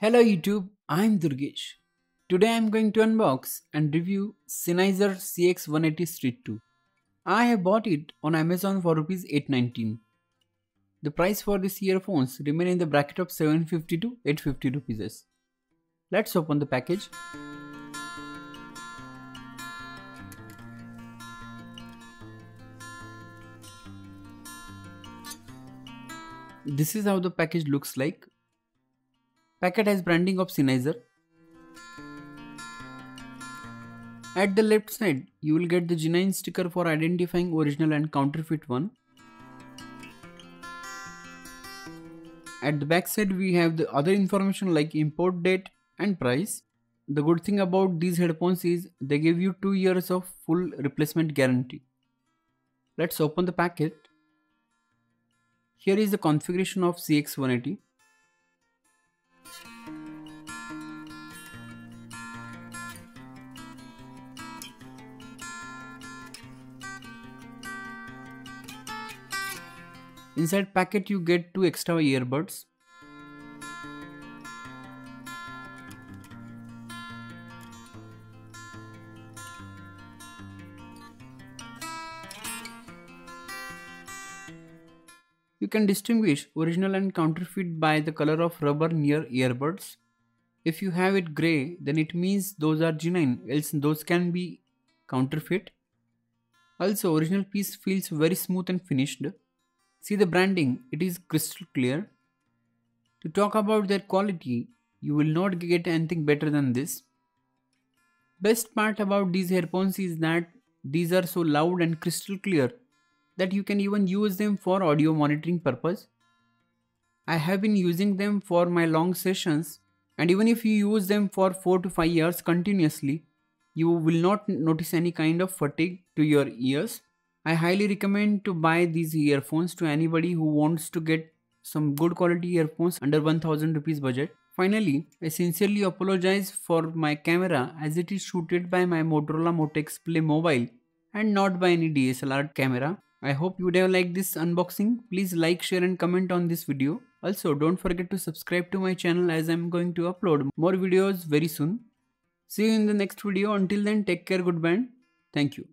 Hello YouTube, I'm Durgesh. Today I'm going to unbox and review Sennheiser CX 180 Street 2. I have bought it on Amazon for Rs 819. The price for these earphones remain in the bracket of 750 to 850 rupees. Let's open the package. This is how the package looks like. Packet has branding of Sennheiser. At the left side, you will get the genuine sticker for identifying original and counterfeit one. At the back side, we have the other information like import date and price. The good thing about these headphones is they give you 2 years of full replacement guarantee. Let's open the packet. Here is the configuration of CX180. Inside packet you get 2 extra earbuds. You can distinguish original and counterfeit by the color of rubber near earbuds. If you have it grey, then it means those are genuine, else those can be counterfeit. Also, original piece feels very smooth and finished. See the branding, it is crystal clear. To talk about their quality, you will not get anything better than this. Best part about these earphones is that these are so loud and crystal clear that you can even use them for audio monitoring purpose. I have been using them for my long sessions, and even if you use them for 4 to 5 years continuously, you will not notice any kind of fatigue to your ears. I highly recommend to buy these earphones to anybody who wants to get some good quality earphones under 1000 rupees budget. Finally, I sincerely apologize for my camera as it is shooted by my Motorola Moto X Play mobile and not by any DSLR camera. I hope you would have liked this unboxing. Please like, share and comment on this video. Also, don't forget to subscribe to my channel as I am going to upload more videos very soon. See you in the next video. Until then, take care, goodbye. Thank you.